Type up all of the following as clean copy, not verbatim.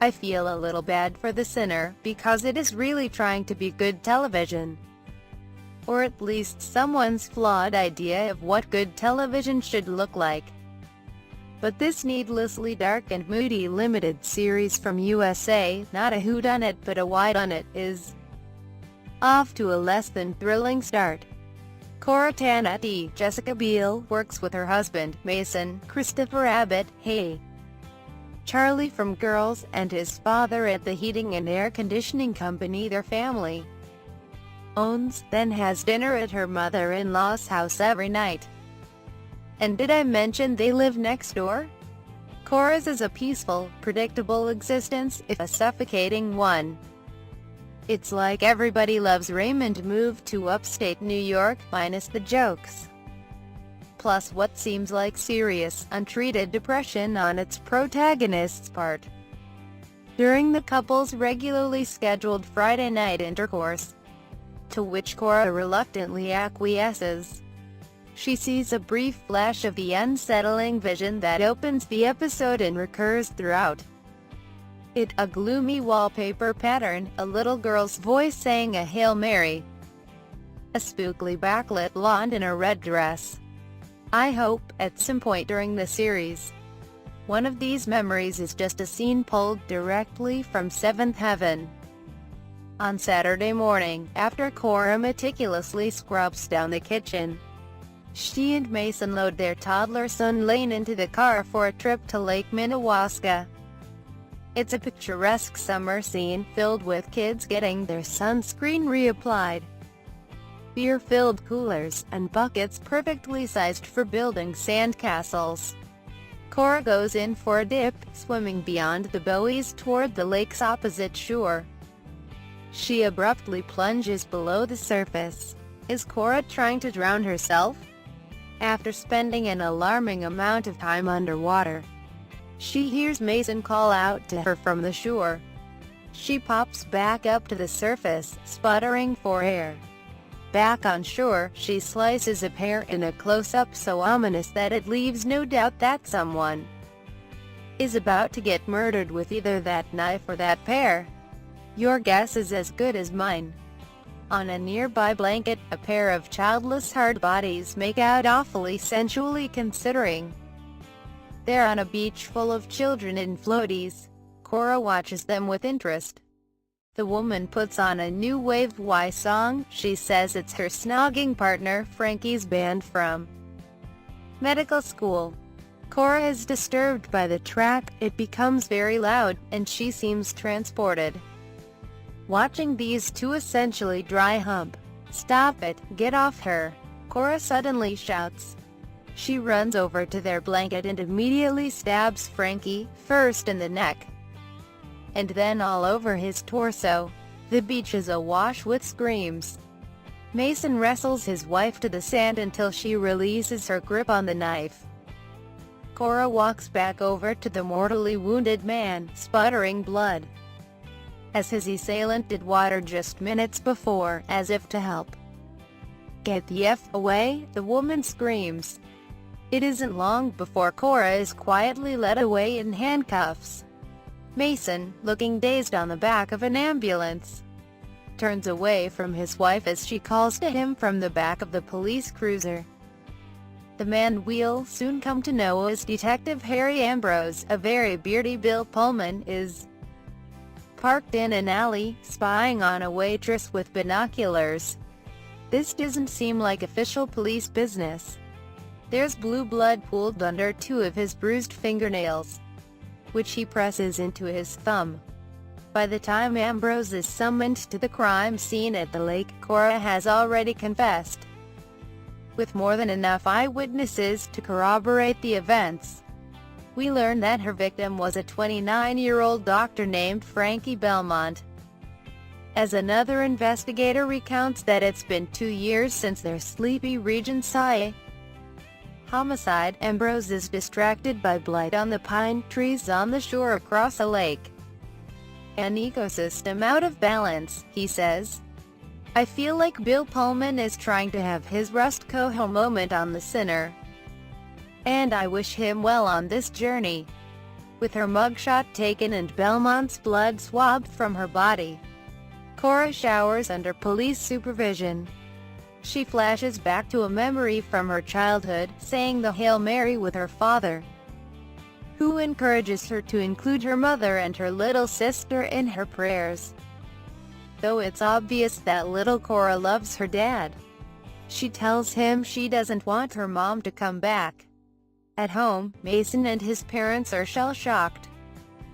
I feel a little bad for the sinner, because it is really trying to be good television. Or at least someone's flawed idea of what good television should look like. But this needlessly dark and moody limited series from USA, not a whodunit but a whodunit, is off to a less than thrilling start. Cora Tannetti, Jessica Biel, works with her husband, Mason, Christopher Abbott, hey, Charlie from Girls, and his father at the heating and air conditioning company their family owns, then has dinner at her mother-in-law's house every night. And did I mention they live next door? Cora's is a peaceful, predictable existence, if a suffocating one. It's like Everybody Loves Raymond moved to upstate New York, minus the jokes. Plus what seems like serious, untreated depression on its protagonist's part. During the couple's regularly scheduled Friday night intercourse, to which Cora reluctantly acquiesces, she sees a brief flash of the unsettling vision that opens the episode and recurs throughout it: a gloomy wallpaper pattern, a little girl's voice saying a Hail Mary, a spookily backlit blonde in a red dress. I hope, at some point during the series, one of these memories is just a scene pulled directly from Seventh Heaven. On Saturday morning, after Cora meticulously scrubs down the kitchen, she and Mason load their toddler son Lane into the car for a trip to Lake Minnewaska. It's a picturesque summer scene, filled with kids getting their sunscreen reapplied, beer-filled coolers, and buckets perfectly sized for building sandcastles. Cora goes in for a dip, swimming beyond the buoys toward the lake's opposite shore. She abruptly plunges below the surface. Is Cora trying to drown herself? After spending an alarming amount of time underwater, she hears Mason call out to her from the shore. She pops back up to the surface, sputtering for air. Back on shore, she slices a pear in a close-up so ominous that it leaves no doubt that someone is about to get murdered with either that knife or that pear. Your guess is as good as mine. On a nearby blanket, a pair of childless hard bodies make out awfully sensually, considering they're on a beach full of children in floaties. Cora watches them with interest. The woman puts on a new wave Y song. She says it's her snogging partner Frankie's band from medical school. Cora is disturbed by the track. It becomes very loud, and she seems transported. Watching these two essentially dry hump. "Stop it, get off her," Cora suddenly shouts. She runs over to their blanket and immediately stabs Frankie, first in the neck, and then all over his torso. The beach is awash with screams. Mason wrestles his wife to the sand until she releases her grip on the knife. Cora walks back over to the mortally wounded man, sputtering blood, as his assailant did water just minutes before, as if to help. "Get the F away," the woman screams. It isn't long before Cora is quietly led away in handcuffs. Mason, looking dazed on the back of an ambulance, turns away from his wife as she calls to him from the back of the police cruiser. The man we'll soon come to know as Detective Harry Ambrose, a very beardy Bill Pullman, is parked in an alley, spying on a waitress with binoculars. This doesn't seem like official police business. There's blue blood pooled under two of his bruised fingernails, which he presses into his thumb. By the time Ambrose is summoned to the crime scene at the lake, Cora has already confessed, with more than enough eyewitnesses to corroborate the events. We learn that her victim was a 29-year-old doctor named Frankie Belmont. As another investigator recounts that it's been 2 years since their Sleepy Region Psy homicide, Ambrose is distracted by blight on the pine trees on the shore across a lake. "An ecosystem out of balance," he says. "I feel like Bill Pullman is trying to have his Rust Coho moment on the sinner, and I wish him well on this journey." with her mugshot taken and Belmont's blood swabbed from her body. Cora showers under police supervision. She flashes back to a memory from her childhood, saying the Hail Mary with her father, who encourages her to include her mother and her little sister in her prayers. Though it's obvious that little Cora loves her dad, she tells him she doesn't want her mom to come back. At home, Mason and his parents are shell-shocked.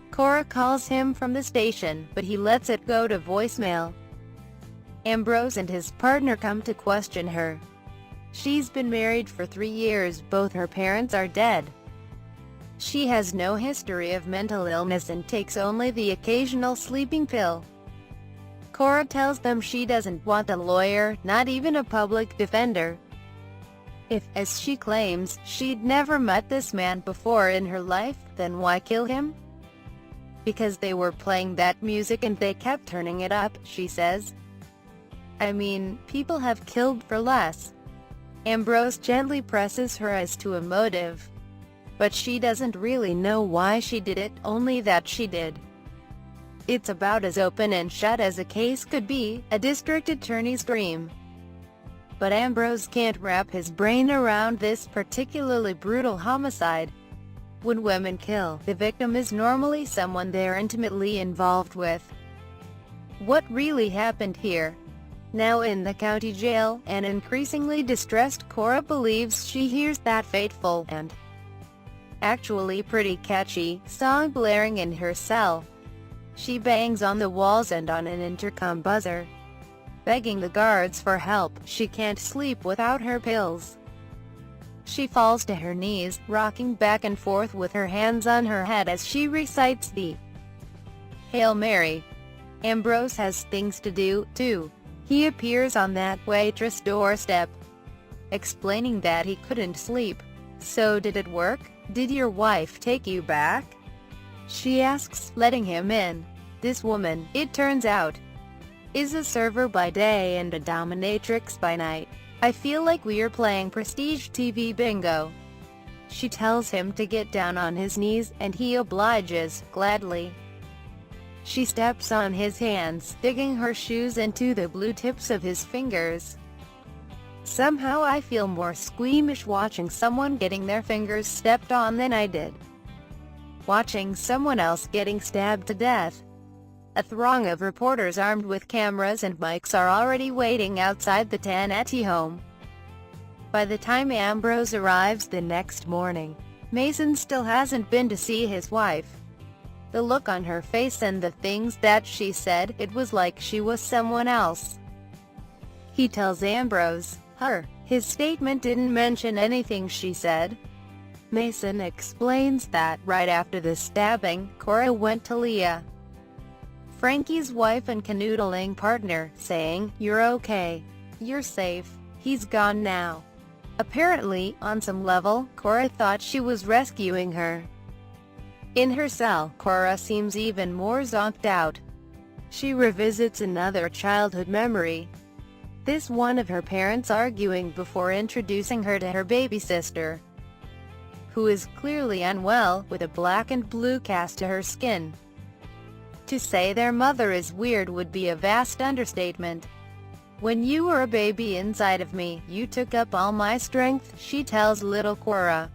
Cora calls him from the station, but he lets it go to voicemail. Ambrose and his partner come to question her. She's been married for 3 years, both her parents are dead. She has no history of mental illness and takes only the occasional sleeping pill. Cora tells them she doesn't want a lawyer, not even a public defender. If, as she claims, she'd never met this man before in her life, then why kill him? Because they were playing that music and they kept turning it up, she says. I mean, people have killed for less. Ambrose gently presses her as to a motive. But she doesn't really know why she did it, only that she did. It's about as open and shut as a case could be, a district attorney's dream. But Ambrose can't wrap his brain around this particularly brutal homicide. When women kill, the victim is normally someone they're intimately involved with. What really happened here? Now in the county jail, an increasingly distressed Cora believes she hears that fateful and actually pretty catchy song blaring in her cell. She bangs on the walls and on an intercom buzzer, begging the guards for help. She can't sleep without her pills. She falls to her knees, rocking back and forth with her hands on her head as she recites the Hail Mary. Ambrose has things to do, too. He appears on that waitress' doorstep, explaining that he couldn't sleep. So did it work? Did your wife take you back? She asks, letting him in. This woman, it turns out, is a server by day and a dominatrix by night. I feel like we're playing prestige TV bingo. She tells him to get down on his knees, and he obliges, gladly. She steps on his hands, digging her shoes into the blue tips of his fingers. Somehow I feel more squeamish watching someone getting their fingers stepped on than I did watching someone else getting stabbed to death. A throng of reporters armed with cameras and mics are already waiting outside the Tanetti home. By the time Ambrose arrives the next morning, Mason still hasn't been to see his wife. The look on her face and the things that she said, it was like she was someone else. He tells Ambrose, his statement didn't mention anything she said. Mason explains that, right after the stabbing, Cora went to Leah, Frankie's wife and canoodling partner, saying, "You're okay. You're safe. He's gone now." Apparently, on some level, Cora thought she was rescuing her. In her cell, Cora seems even more zonked out. She revisits another childhood memory. This one of her parents arguing before introducing her to her baby sister, who is clearly unwell, with a black and blue cast to her skin. To say their mother is weird would be a vast understatement. "When you were a baby inside of me, you took up all my strength," she tells little Cora.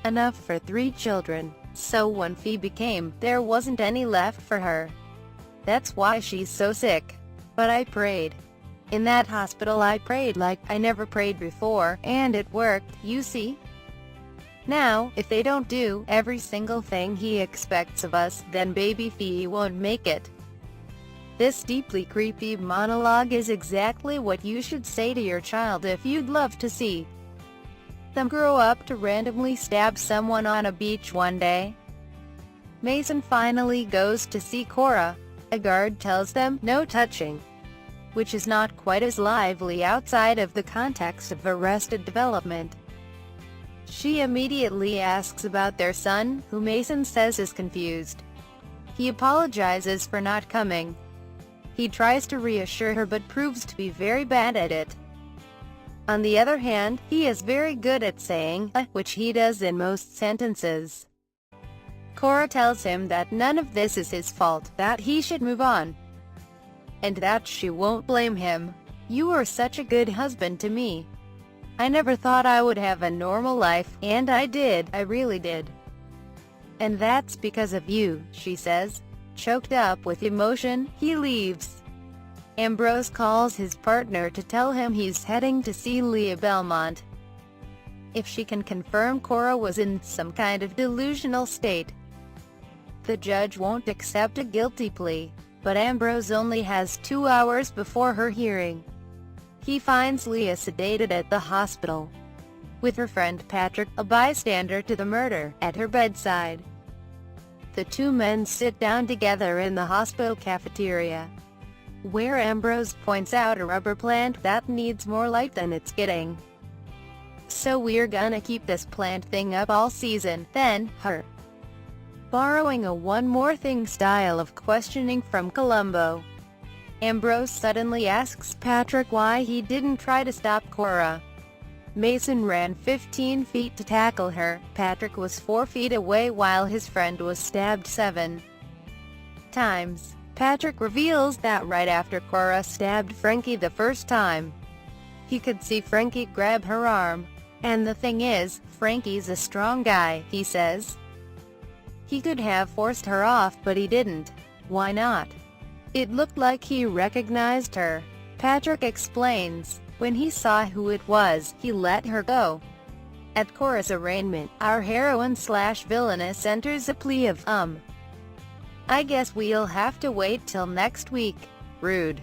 Enough for 3 children. So when Phoebe came, there wasn't any left for her. That's why she's so sick. But I prayed. In that hospital I prayed like I never prayed before, and it worked, you see? Now, if they don't do every single thing he expects of us, then baby Phoebe won't make it. This deeply creepy monologue is exactly what you should say to your child if you'd love to see them grow up to randomly stab someone on a beach one day. Mason finally goes to see Cora. A guard tells them, "No touching," which is not quite as lively outside of the context of Arrested Development. She immediately asks about their son, who Mason says is confused. He apologizes for not coming. He tries to reassure her but proves to be very bad at it. On the other hand, he is very good at saying, which he does in most sentences. Cora tells him that none of this is his fault, that he should move on, and that she won't blame him. "You were such a good husband to me. I never thought I would have a normal life, and I did, I really did. And that's because of you," she says. Choked up with emotion, he leaves. Ambrose calls his partner to tell him he's heading to see Leah Belmont. If she can confirm Cora was in some kind of delusional state, the judge won't accept a guilty plea, but Ambrose only has 2 hours before her hearing. He finds Leah sedated at the hospital, with her friend Patrick, a bystander to the murder, at her bedside. The two men sit down together in the hospital cafeteria, where Ambrose points out a rubber plant that needs more light than it's getting. "So we're gonna keep this plant thing up all season, then, her." Borrowing a one more thing style of questioning from Columbo, Ambrose suddenly asks Patrick why he didn't try to stop Cora. Mason ran 15 feet to tackle her. Patrick was 4 feet away while his friend was stabbed 7 times. Patrick reveals that right after Cora stabbed Frankie the first time, he could see Frankie grab her arm. "And the thing is, Frankie's a strong guy," he says. "He could have forced her off, but he didn't. Why not? It looked like he recognized her." Patrick explains, "When he saw who it was, he let her go." At Cora's arraignment, our heroine/villainess enters a plea of, "I guess we'll have to wait till next week. Rude."